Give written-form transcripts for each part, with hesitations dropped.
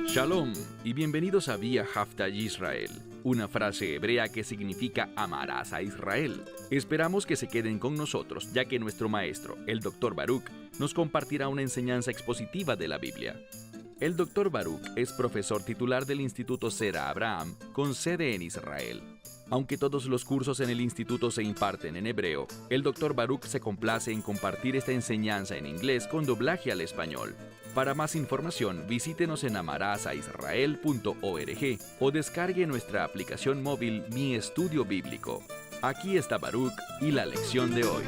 Shalom y bienvenidos a Vía Haftaj Israel, una frase hebrea que significa amarás a Israel. Esperamos que se queden con nosotros, ya que nuestro maestro, el Dr. Baruch, nos compartirá una enseñanza expositiva de la Biblia. El Dr. Baruch es profesor titular del Instituto Zera Abraham, con sede en Israel. Aunque todos los cursos en el instituto se imparten en hebreo, el Dr. Baruch se complace en compartir esta enseñanza en inglés con doblaje al español. Para más información, visítenos en amarasaisrael.org o descargue nuestra aplicación móvil Mi Estudio Bíblico. Aquí está Baruch y la lección de hoy.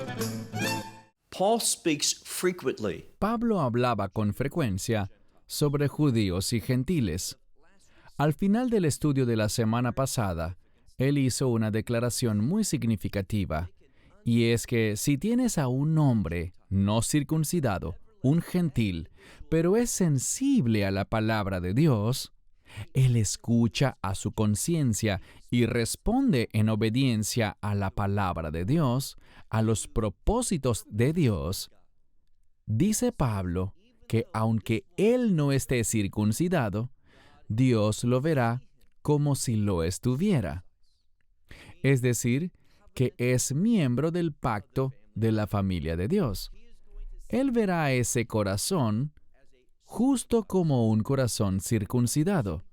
Pablo hablaba con frecuencia sobre judíos y gentiles. Al final del estudio de la semana pasada, él hizo una declaración muy significativa, y es que si tienes a un hombre no circuncidado, un gentil, pero es sensible a la palabra de Dios, él escucha a su conciencia y responde en obediencia a la palabra de Dios, a los propósitos de Dios. Dice Pablo que aunque él no esté circuncidado, Dios lo verá como si lo estuviera. Es decir, que es miembro del pacto de la familia de Dios. Él verá ese corazón justo como un corazón circuncidado.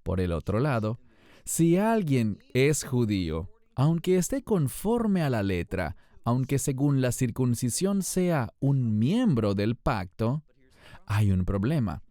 Por el otro lado, si alguien es judío, aunque esté conforme a la letra, aunque según la circuncisión sea un miembro del pacto, hay un problema.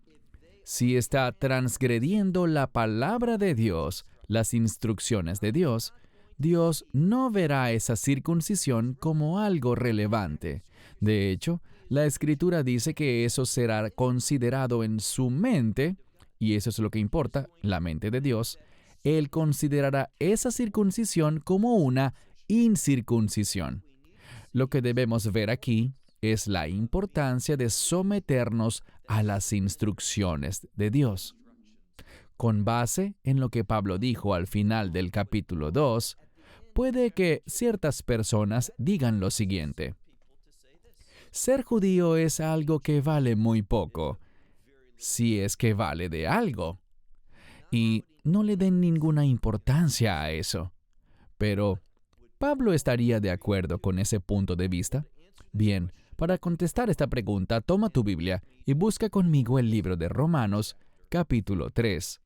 Si está transgrediendo la palabra de Dios, las instrucciones de Dios, Dios no verá esa circuncisión como algo relevante. De hecho, la Escritura dice que eso será considerado en su mente, y eso es lo que importa, la mente de Dios. Él considerará esa circuncisión como una incircuncisión. Lo que debemos ver aquí es la importancia de someternos a las instrucciones de Dios. Con base en lo que Pablo dijo al final del capítulo 2, puede que ciertas personas digan lo siguiente: ser judío es algo que vale muy poco, si es que vale de algo, y no le den ninguna importancia a eso. Pero, ¿Pablo estaría de acuerdo con ese punto de vista? Bien, para contestar esta pregunta, toma tu Biblia y busca conmigo el libro de Romanos, capítulo 3.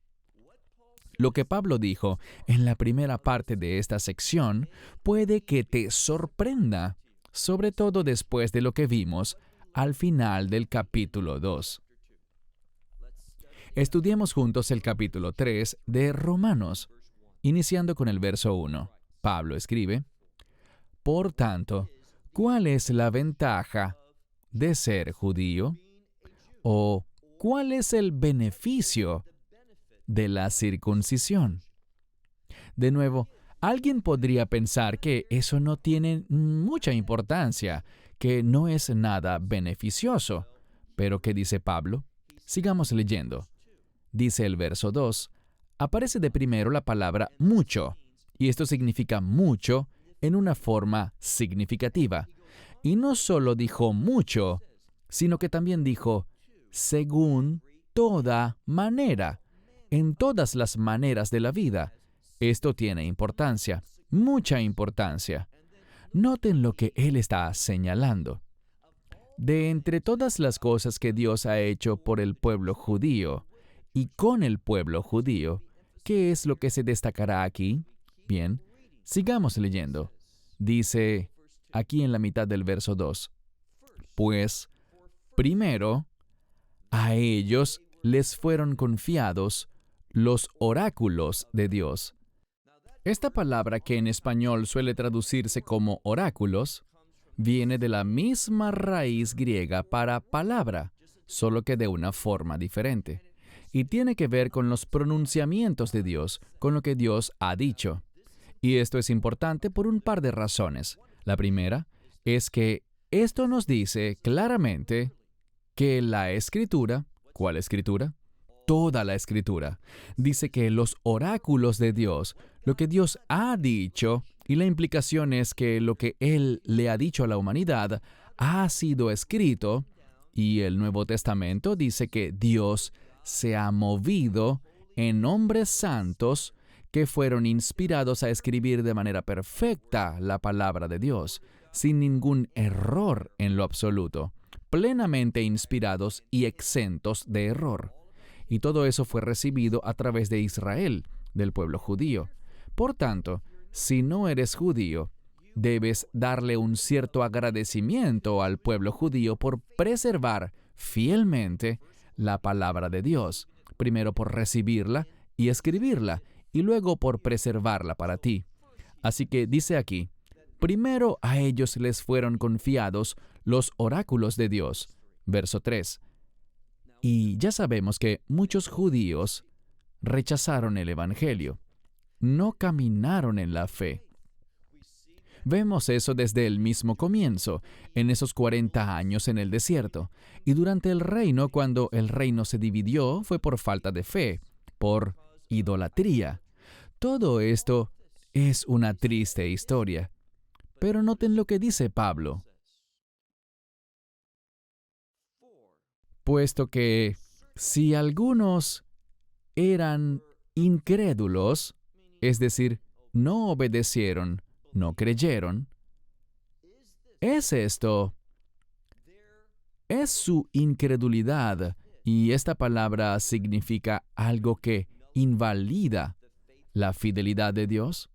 Lo que Pablo dijo en la primera parte de esta sección puede que te sorprenda, sobre todo después de lo que vimos al final del capítulo 2. Estudiemos juntos el capítulo 3 de Romanos, iniciando con el verso 1. Pablo escribe: Por tanto, ¿cuál es la ventaja de ser judío? ¿O cuál es el beneficio de la circuncisión? De nuevo, alguien podría pensar que eso no tiene mucha importancia, que no es nada beneficioso. Pero ¿qué dice Pablo? Sigamos leyendo. Dice el verso 2, aparece de primero la palabra mucho, y esto significa mucho en una forma significativa. Y no solo dijo mucho, sino que también dijo según toda manera, en todas las maneras de la vida. Esto tiene importancia, mucha importancia. Noten lo que él está señalando. De entre todas las cosas que Dios ha hecho por el pueblo judío y con el pueblo judío, ¿qué es lo que se destacará aquí? Bien, sigamos leyendo. Dice aquí en la mitad del verso 2, pues, primero, a ellos les fueron confiados los oráculos de Dios. Esta palabra, que en español suele traducirse como oráculos, viene de la misma raíz griega para palabra, solo que de una forma diferente, y tiene que ver con los pronunciamientos de Dios, con lo que Dios ha dicho. Y esto es importante por un par de razones. La primera es que esto nos dice claramente que la Escritura, ¿cuál Escritura? Toda la Escritura, dice que los oráculos de Dios, lo que Dios ha dicho, y la implicación es que lo que Él le ha dicho a la humanidad ha sido escrito, y el Nuevo Testamento dice que Dios se ha movido en hombres santos que fueron inspirados a escribir de manera perfecta la palabra de Dios, sin ningún error en lo absoluto, plenamente inspirados y exentos de error. Y todo eso fue recibido a través de Israel, del pueblo judío. Por tanto, si no eres judío, debes darle un cierto agradecimiento al pueblo judío por preservar fielmente la palabra de Dios, primero por recibirla y escribirla, y luego por preservarla para ti. Así que dice aquí, primero a ellos les fueron confiados los oráculos de Dios. Verso 3. Y ya sabemos que muchos judíos rechazaron el Evangelio, no caminaron en la fe. Vemos eso desde el mismo comienzo, en esos 40 años en el desierto. Y durante el reino, cuando el reino se dividió, fue por falta de fe, por idolatría. Todo esto es una triste historia. Pero noten lo que dice Pablo. Puesto que si algunos eran incrédulos, es decir, no obedecieron, no creyeron, ¿es esto? ¿Es su incredulidad? Y esta palabra significa algo que invalida la fidelidad de Dios.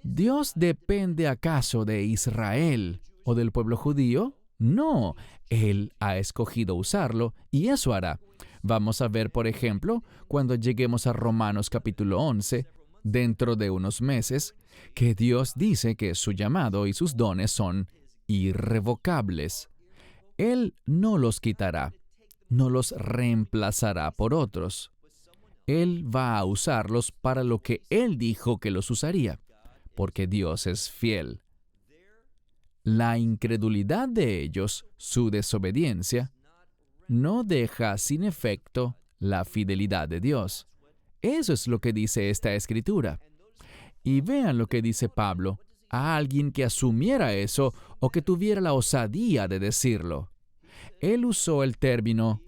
¿Dios depende acaso de Israel o del pueblo judío? No, Él ha escogido usarlo y eso hará. Vamos a ver, por ejemplo, cuando lleguemos a Romanos capítulo 11, dentro de unos meses, que Dios dice que su llamado y sus dones son irrevocables. Él no los quitará, no los reemplazará por otros. Él va a usarlos para lo que Él dijo que los usaría, porque Dios es fiel. La incredulidad de ellos, su desobediencia, no deja sin efecto la fidelidad de Dios. Eso es lo que dice esta escritura. Y vean lo que dice Pablo a alguien que asumiera eso o que tuviera la osadía de decirlo. Él usó el término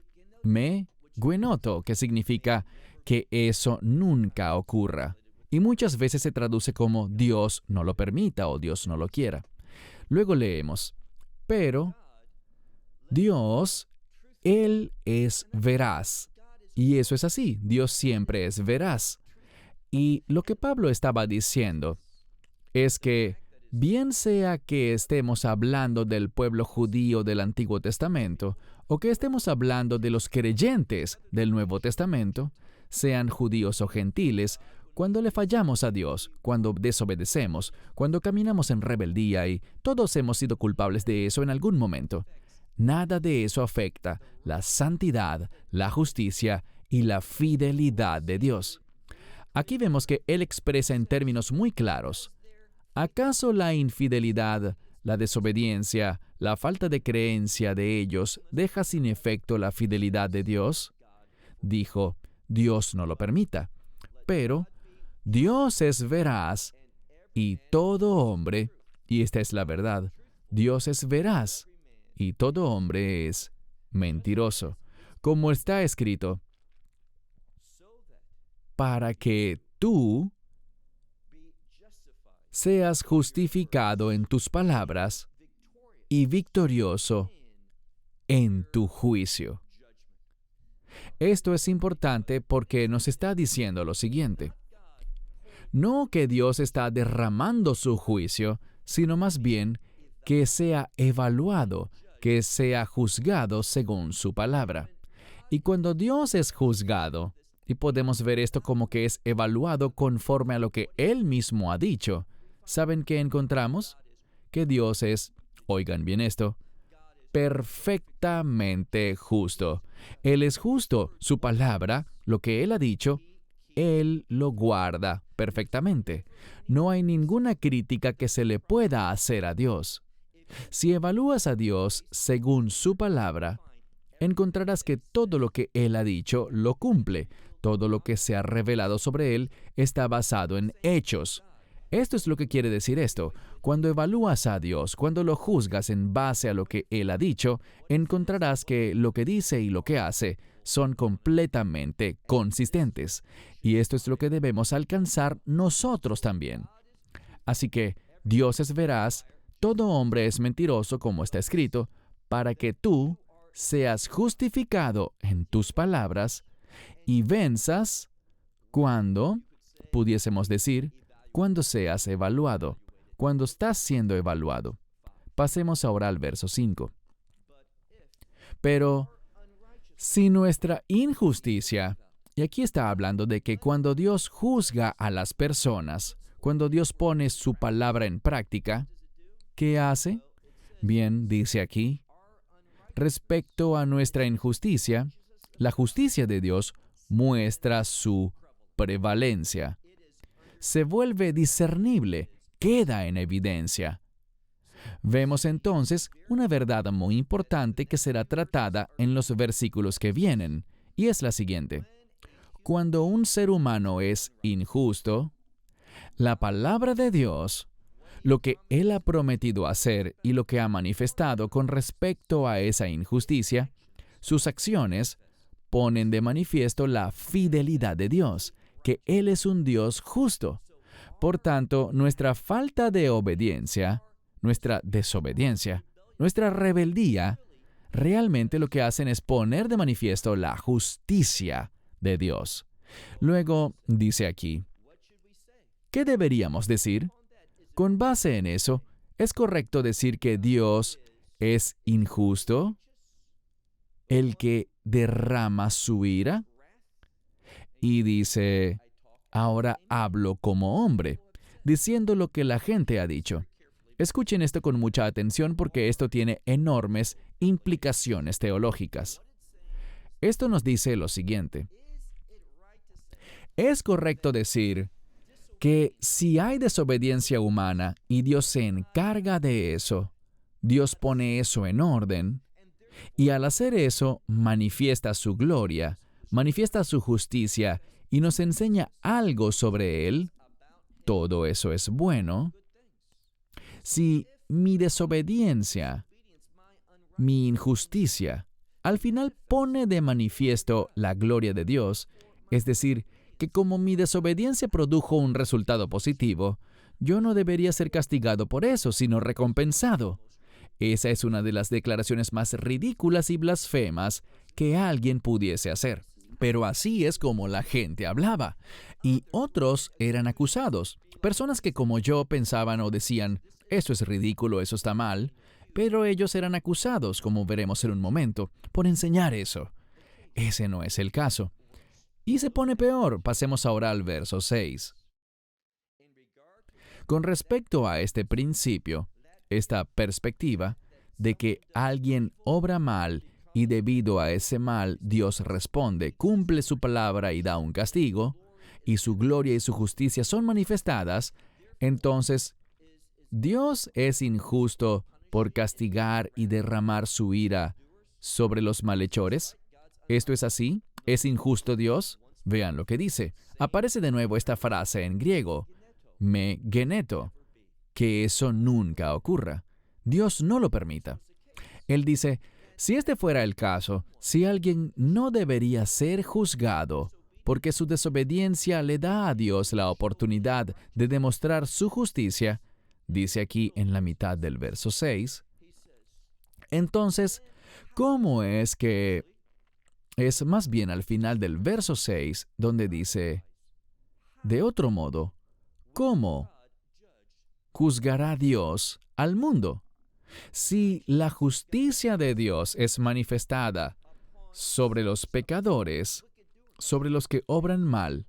me guenoto, que significa que eso nunca ocurra. Y muchas veces se traduce como Dios no lo permita o Dios no lo quiera. Luego leemos, pero Dios, Él es veraz. Y eso es así, Dios siempre es veraz. Y lo que Pablo estaba diciendo es que, bien sea que estemos hablando del pueblo judío del Antiguo Testamento, o que estemos hablando de los creyentes del Nuevo Testamento, sean judíos o gentiles, cuando le fallamos a Dios, cuando desobedecemos, cuando caminamos en rebeldía, y todos hemos sido culpables de eso en algún momento, nada de eso afecta la santidad, la justicia y la fidelidad de Dios. Aquí vemos que Él expresa en términos muy claros, ¿acaso la infidelidad, la desobediencia, la falta de creencia de ellos deja sin efecto la fidelidad de Dios? Dijo, Dios no lo permita, pero Dios es veraz y todo hombre, y esta es la verdad, Dios es veraz y todo hombre es mentiroso. Como está escrito, para que tú seas justificado en tus palabras y victorioso en tu juicio. Esto es importante porque nos está diciendo lo siguiente. No que Dios está derramando su juicio, sino más bien que sea evaluado, que sea juzgado según su palabra. Y cuando Dios es juzgado, y podemos ver esto como que es evaluado conforme a lo que Él mismo ha dicho, ¿saben qué encontramos? Que Dios es, oigan bien esto, perfectamente justo. Él es justo, su palabra, lo que Él ha dicho, Él lo guarda perfectamente. No hay ninguna crítica que se le pueda hacer a Dios. Si evalúas a Dios según su palabra, encontrarás que todo lo que Él ha dicho lo cumple. Todo lo que se ha revelado sobre Él está basado en hechos. Esto es lo que quiere decir esto. Cuando evalúas a Dios, cuando lo juzgas en base a lo que Él ha dicho, encontrarás que lo que dice y lo que hace son completamente consistentes. Y esto es lo que debemos alcanzar nosotros también. Así que Dios es veraz, todo hombre es mentiroso, como está escrito, para que tú seas justificado en tus palabras y venzas cuando, pudiésemos decir, cuando seas evaluado, cuando estás siendo evaluado. Pasemos ahora al verso 5. Pero si nuestra injusticia, y aquí está hablando de que cuando Dios juzga a las personas, cuando Dios pone su palabra en práctica, ¿qué hace? Bien, dice aquí, respecto a nuestra injusticia, la justicia de Dios muestra su prevalencia. Se vuelve discernible, queda en evidencia. Vemos entonces una verdad muy importante que será tratada en los versículos que vienen, y es la siguiente. Cuando un ser humano es injusto, la palabra de Dios, lo que Él ha prometido hacer y lo que ha manifestado con respecto a esa injusticia, sus acciones ponen de manifiesto la fidelidad de Dios, que Él es un Dios justo. Por tanto, nuestra falta de obediencia, nuestra desobediencia, nuestra rebeldía, realmente lo que hacen es poner de manifiesto la justicia de Dios. Luego, dice aquí, ¿qué deberíamos decir? Con base en eso, ¿es correcto decir que Dios es injusto? ¿El que derrama su ira? Y dice, ahora hablo como hombre, diciendo lo que la gente ha dicho. Escuchen esto con mucha atención porque esto tiene enormes implicaciones teológicas. Esto nos dice lo siguiente. ¿Es correcto decir que si hay desobediencia humana y Dios se encarga de eso, Dios pone eso en orden, y al hacer eso manifiesta su gloria, manifiesta su justicia y nos enseña algo sobre Él? Todo eso es bueno. Si mi desobediencia, mi injusticia, al final pone de manifiesto la gloria de Dios, es decir, que como mi desobediencia produjo un resultado positivo, yo no debería ser castigado por eso, sino recompensado. Esa es una de las declaraciones más ridículas y blasfemas que alguien pudiese hacer. Pero así es como la gente hablaba. Y otros eran acusados. Personas que como yo pensaban o decían, eso es ridículo, eso está mal. Pero ellos eran acusados, como veremos en un momento, por enseñar eso. Ese no es el caso. Y se pone peor. Pasemos ahora al verso 6. Con respecto a este principio, esta perspectiva de que alguien obra mal y debido a ese mal Dios responde, cumple su palabra y da un castigo, y su gloria y su justicia son manifestadas, entonces, ¿Dios es injusto por castigar y derramar su ira sobre los malhechores? ¿Esto es así? ¿Es injusto Dios? Vean lo que dice. Aparece de nuevo esta frase en griego, me geneto, que eso nunca ocurra. Dios no lo permita. Él dice, si este fuera el caso, si alguien no debería ser juzgado, porque su desobediencia le da a Dios la oportunidad de demostrar su justicia, dice aquí en la mitad del verso 6, entonces, ¿cómo es que es más bien al final del verso 6 donde dice, de otro modo, ¿cómo juzgará Dios al mundo? Si la justicia de Dios es manifestada sobre los pecadores, sobre los que obran mal,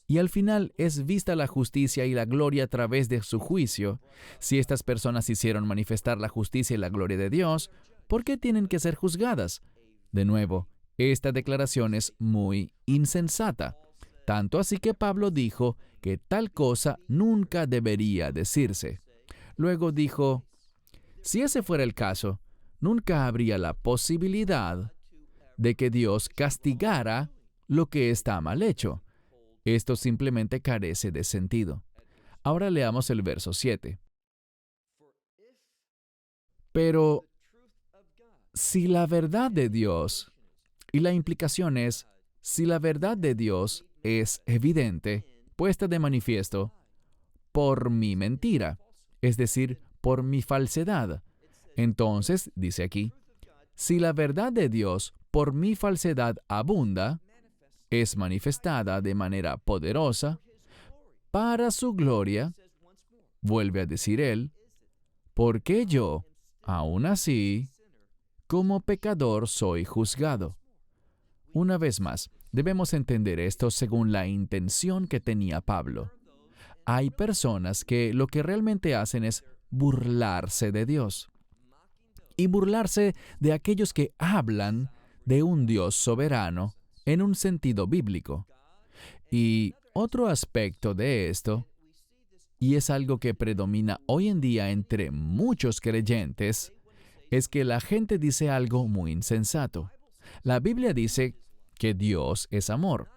y al final es vista la justicia y la gloria a través de su juicio, si estas personas hicieron manifestar la justicia y la gloria de Dios, ¿por qué tienen que ser juzgadas? De nuevo, esta declaración es muy insensata, tanto así que Pablo dijo que tal cosa nunca debería decirse. Luego dijo, si ese fuera el caso, nunca habría la posibilidad de que Dios castigara lo que está mal hecho. Esto simplemente carece de sentido. Ahora leamos el verso 7. Pero si la verdad de Dios Y la implicación es, si la verdad de Dios es evidente, puesta de manifiesto por mi mentira, es decir, por mi falsedad, entonces, dice aquí, si la verdad de Dios por mi falsedad abunda, es manifestada de manera poderosa, para su gloria, vuelve a decir él, porque yo, aún así, como pecador soy juzgado. Una vez más, debemos entender esto según la intención que tenía Pablo. Hay personas que lo que realmente hacen es burlarse de Dios y burlarse de aquellos que hablan de un Dios soberano en un sentido bíblico. Y otro aspecto de esto, y es algo que predomina hoy en día entre muchos creyentes, es que la gente dice algo muy insensato. La Biblia dice que Dios es amor,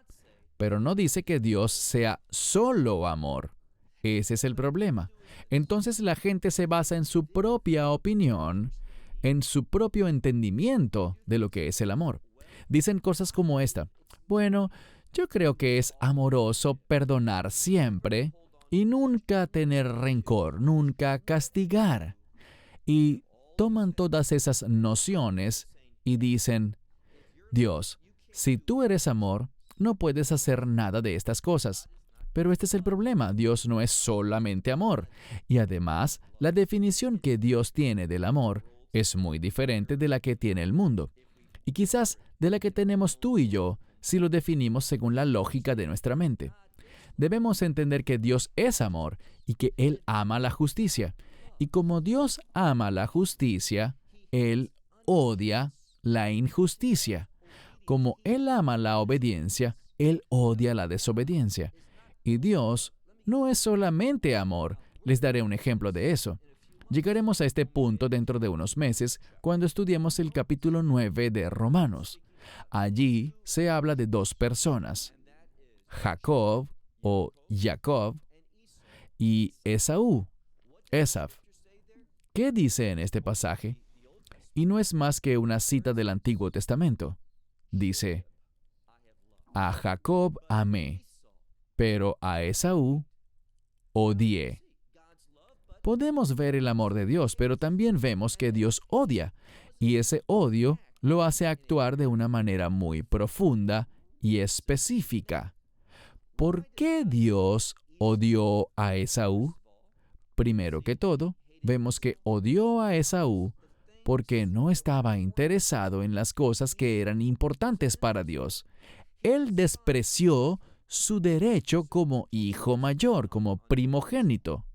pero no dice que Dios sea solo amor. Ese es el problema. Entonces la gente se basa en su propia opinión, en su propio entendimiento de lo que es el amor. Dicen cosas como esta: bueno, yo creo que es amoroso perdonar siempre y nunca tener rencor, nunca castigar. Y toman todas esas nociones y dicen, Dios, si tú eres amor, no puedes hacer nada de estas cosas. Pero este es el problema, Dios no es solamente amor. Y además, la definición que Dios tiene del amor es muy diferente de la que tiene el mundo. Y quizás de la que tenemos tú y yo, si lo definimos según la lógica de nuestra mente. Debemos entender que Dios es amor y que Él ama la justicia. Y como Dios ama la justicia, Él odia la injusticia. Como Él ama la obediencia, Él odia la desobediencia. Y Dios no es solamente amor. Les daré un ejemplo de eso. Llegaremos a este punto dentro de unos meses cuando estudiemos el capítulo 9 de Romanos. Allí se habla de dos personas, Jacob o Jacob y Esaú, Esaf. ¿Qué dice en este pasaje? Y no es más que una cita del Antiguo Testamento. Dice, a Jacob amé, pero a Esaú odié. Podemos ver el amor de Dios, pero también vemos que Dios odia, y ese odio lo hace actuar de una manera muy profunda y específica. ¿Por qué Dios odió a Esaú? Primero que todo, vemos que odió a Esaú porque no estaba interesado en las cosas que eran importantes para Dios. Él despreció su derecho como hijo mayor, como primogénito.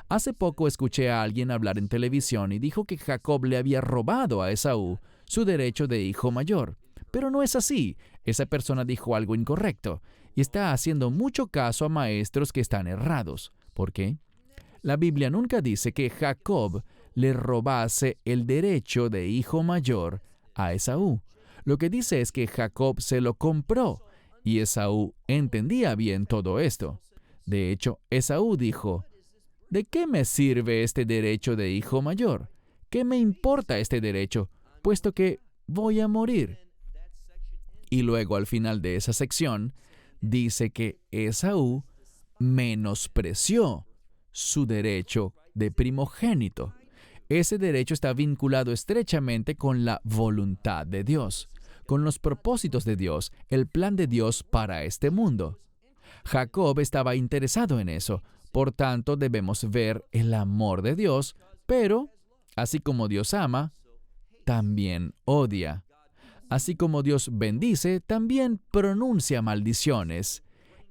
Hace poco escuché a alguien hablar en televisión y dijo que Jacob le había robado a Esaú su derecho de hijo mayor. Pero no es así. Esa persona dijo algo incorrecto y está haciendo mucho caso a maestros que están errados. ¿Por qué? La Biblia nunca dice que Jacob le robase el derecho de hijo mayor a Esaú. Lo que dice es que Jacob se lo compró y Esaú entendía bien todo esto. De hecho, Esaú dijo, ¿de qué me sirve este derecho de hijo mayor? ¿Qué me importa este derecho, puesto que voy a morir? Y luego al final de esa sección, dice que Esaú menospreció su derecho de primogénito. Ese derecho está vinculado estrechamente con la voluntad de Dios, con los propósitos de Dios, el plan de Dios para este mundo. Jacob estaba interesado en eso. Por tanto, debemos ver el amor de Dios, pero, así como Dios ama, también odia. Así como Dios bendice, también pronuncia maldiciones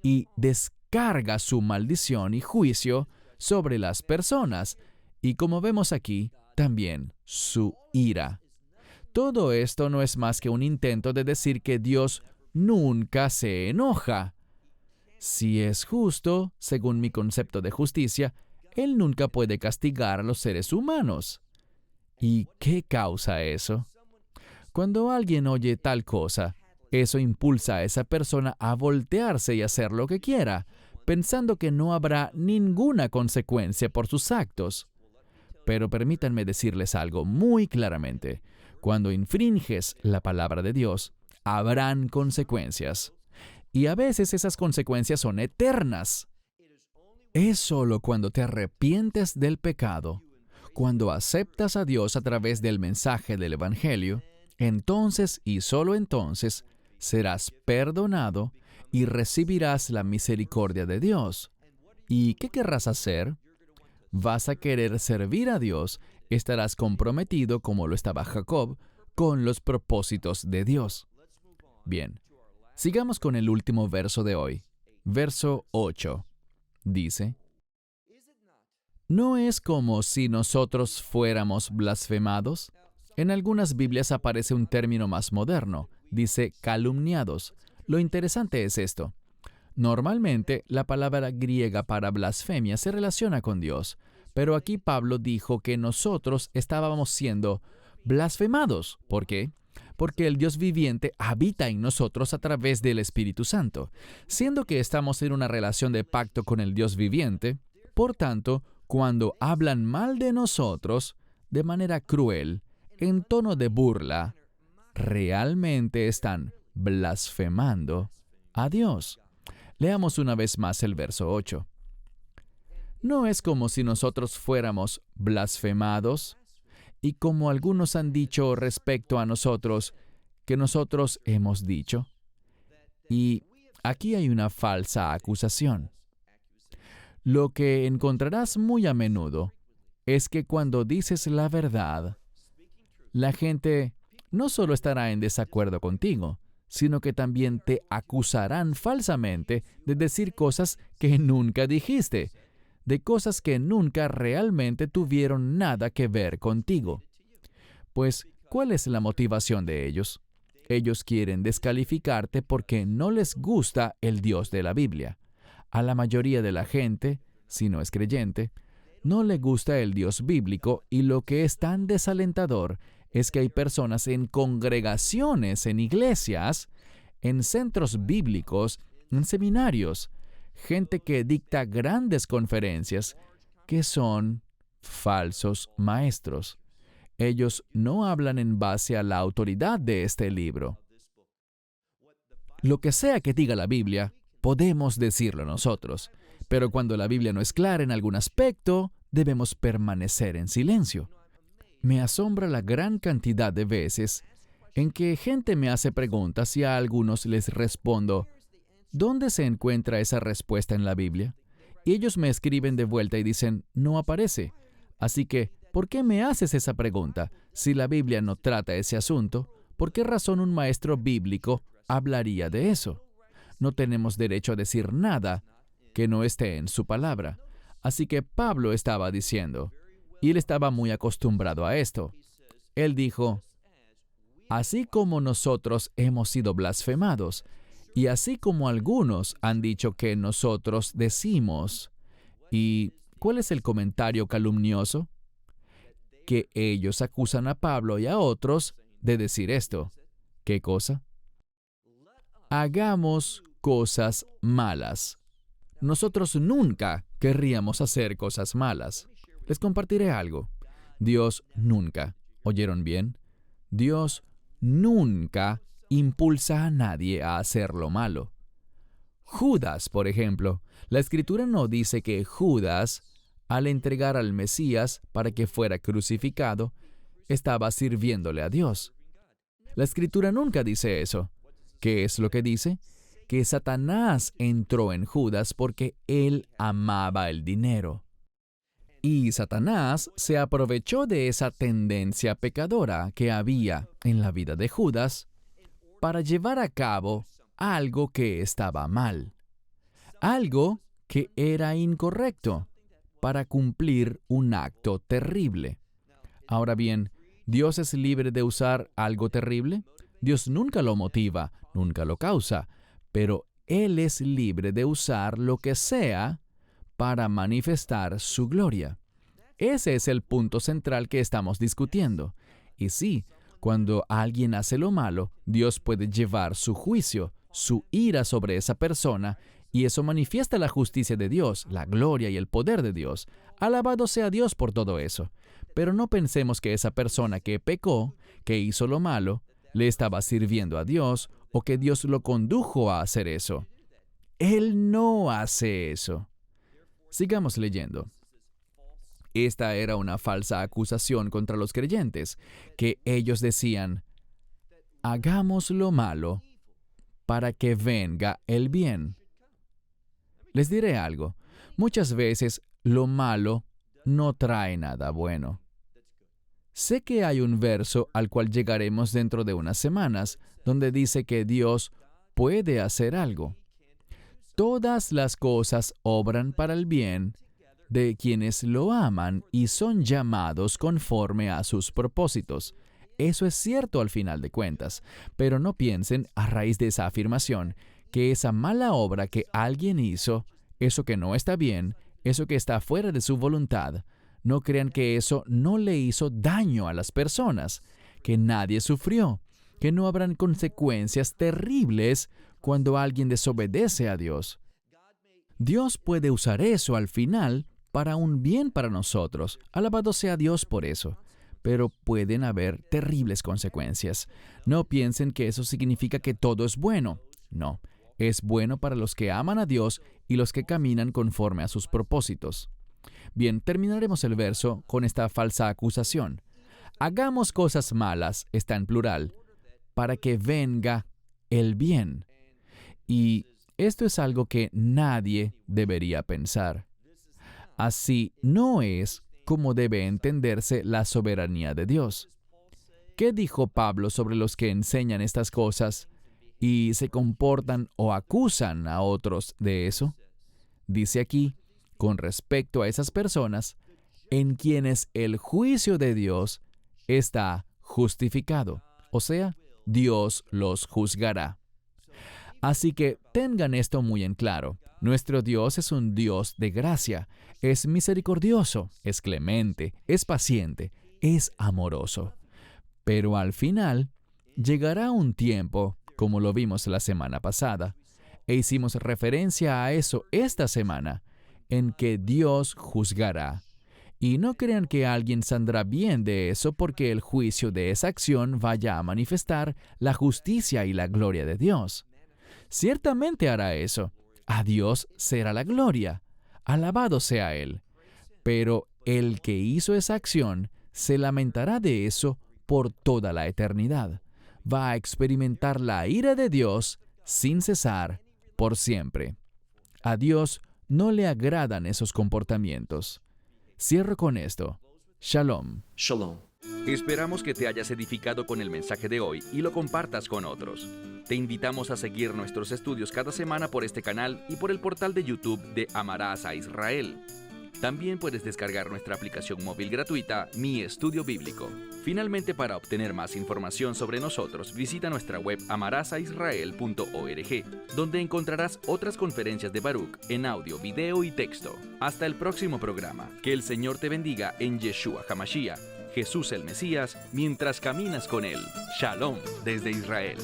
y descarga su maldición y juicio sobre las personas, y como vemos aquí, también su ira. Todo esto no es más que un intento de decir que Dios nunca se enoja. Si es justo, según mi concepto de justicia, Él nunca puede castigar a los seres humanos. ¿Y qué causa eso? Cuando alguien oye tal cosa, eso impulsa a esa persona a voltearse y hacer lo que quiera, pensando que no habrá ninguna consecuencia por sus actos. Pero permítanme decirles algo muy claramente. Cuando infringes la palabra de Dios, habrán consecuencias. Y a veces esas consecuencias son eternas. Es solo cuando te arrepientes del pecado, cuando aceptas a Dios a través del mensaje del Evangelio, entonces y solo entonces serás perdonado y recibirás la misericordia de Dios. ¿Y qué querrás hacer? Vas a querer servir a Dios, estarás comprometido, como lo estaba Jacob, con los propósitos de Dios. Bien, sigamos con el último verso de hoy. Verso 8. Dice: ¿no es como si nosotros fuéramos blasfemados? En algunas Biblias aparece un término más moderno. Dice calumniados. Lo interesante es esto. Normalmente, la palabra griega para blasfemia se relaciona con Dios, pero aquí Pablo dijo que nosotros estábamos siendo blasfemados. ¿Por qué? Porque el Dios viviente habita en nosotros a través del Espíritu Santo. Siendo que estamos en una relación de pacto con el Dios viviente, por tanto, cuando hablan mal de nosotros, de manera cruel, en tono de burla, realmente están blasfemando a Dios. Leamos una vez más el verso 8. ¿No es como si nosotros fuéramos blasfemados? Y como algunos han dicho respecto a nosotros, que nosotros hemos dicho. Y aquí hay una falsa acusación. Lo que encontrarás muy a menudo es que cuando dices la verdad, la gente no solo estará en desacuerdo contigo, sino que también te acusarán falsamente de decir cosas que nunca dijiste, de cosas que nunca realmente tuvieron nada que ver contigo. Pues, ¿cuál es la motivación de ellos? Ellos quieren descalificarte porque no les gusta el Dios de la Biblia. A la mayoría de la gente, si no es creyente, no le gusta el Dios bíblico, y lo que es tan desalentador es que hay personas en congregaciones, en iglesias, en centros bíblicos, en seminarios, gente que dicta grandes conferencias, que son falsos maestros. Ellos no hablan en base a la autoridad de este libro. Lo que sea que diga la Biblia, podemos decirlo nosotros, pero cuando la Biblia no es clara en algún aspecto, debemos permanecer en silencio. Me asombra la gran cantidad de veces en que gente me hace preguntas y a algunos les respondo, ¿dónde se encuentra esa respuesta en la Biblia? Y ellos me escriben de vuelta y dicen, no aparece. Así que, ¿por qué me haces esa pregunta? Si la Biblia no trata ese asunto, ¿por qué razón un maestro bíblico hablaría de eso? No tenemos derecho a decir nada que no esté en su palabra. Así que Pablo estaba diciendo, y él estaba muy acostumbrado a esto. Él dijo, así como nosotros hemos sido blasfemados, y así como algunos han dicho que nosotros decimos. ¿Y cuál es el comentario calumnioso? Que ellos acusan a Pablo y a otros de decir esto. ¿Qué cosa? Hagamos cosas malas. Nosotros nunca querríamos hacer cosas malas. Les compartiré algo. Dios nunca, ¿oyeron bien? Dios nunca impulsa a nadie a hacer lo malo. Judas, por ejemplo, la Escritura no dice que Judas, al entregar al Mesías para que fuera crucificado, estaba sirviéndole a Dios. La Escritura nunca dice eso. ¿Qué es lo que dice? Que Satanás entró en Judas porque él amaba el dinero. Y Satanás se aprovechó de esa tendencia pecadora que había en la vida de Judas para llevar a cabo algo que estaba mal, algo que era incorrecto, para cumplir un acto terrible. Ahora bien, ¿Dios es libre de usar algo terrible? Dios nunca lo motiva, nunca lo causa, pero Él es libre de usar lo que sea para manifestar su gloria. Ese es el punto central que estamos discutiendo. Y sí, cuando alguien hace lo malo, Dios puede llevar su juicio, su ira sobre esa persona, y eso manifiesta la justicia de Dios, la gloria y el poder de Dios. Alabado sea Dios por todo eso. Pero no pensemos que esa persona que pecó, que hizo lo malo, le estaba sirviendo a Dios o que Dios lo condujo a hacer eso. Él no hace eso. Sigamos leyendo. Esta era una falsa acusación contra los creyentes, que ellos decían, hagamos lo malo para que venga el bien. Les diré algo, muchas veces lo malo no trae nada bueno. Sé que hay un verso al cual llegaremos dentro de unas semanas, donde dice que Dios puede hacer algo. Todas las cosas obran para el bien de quienes lo aman y son llamados conforme a sus propósitos. Eso es cierto al final de cuentas, pero no piensen, a raíz de esa afirmación, que esa mala obra que alguien hizo, eso que no está bien, eso que está fuera de su voluntad, no crean que eso no le hizo daño a las personas, que nadie sufrió, que no habrán consecuencias terribles cuando alguien desobedece a Dios. Dios puede usar eso al final para un bien para nosotros. Alabado sea Dios por eso. Pero pueden haber terribles consecuencias. No piensen que eso significa que todo es bueno. No, es bueno para los que aman a Dios y los que caminan conforme a sus propósitos. Bien, terminaremos el verso con esta falsa acusación. Hagamos cosas malas, está en plural, para que venga el bien. Y esto es algo que nadie debería pensar. Así no es como debe entenderse la soberanía de Dios. ¿Qué dijo Pablo sobre los que enseñan estas cosas y se comportan o acusan a otros de eso? Dice aquí, con respecto a esas personas, en quienes el juicio de Dios está justificado. O sea, Dios los juzgará. Así que tengan esto muy en claro. Nuestro Dios es un Dios de gracia. Es misericordioso, es clemente, es paciente, es amoroso. Pero al final, llegará un tiempo, como lo vimos la semana pasada, e hicimos referencia a eso esta semana, en que Dios juzgará. Y no crean que alguien saldrá bien de eso porque el juicio de esa acción vaya a manifestar la justicia y la gloria de Dios. Ciertamente hará eso. A Dios será la gloria. Alabado sea Él. Pero el que hizo esa acción se lamentará de eso por toda la eternidad. Va a experimentar la ira de Dios sin cesar por siempre. A Dios no le agradan esos comportamientos. Cierro con esto. Shalom. Shalom. Esperamos que te hayas edificado con el mensaje de hoy y lo compartas con otros. Te invitamos a seguir nuestros estudios cada semana por este canal y por el portal de YouTube de Amarás a Israel. También puedes descargar nuestra aplicación móvil gratuita, Mi Estudio Bíblico. Finalmente, para obtener más información sobre nosotros, visita nuestra web amarasaisrael.org, donde encontrarás otras conferencias de Baruch en audio, video y texto. Hasta el próximo programa. Que el Señor te bendiga en Yeshua HaMashiach, Jesús el Mesías, mientras caminas con Él. Shalom desde Israel.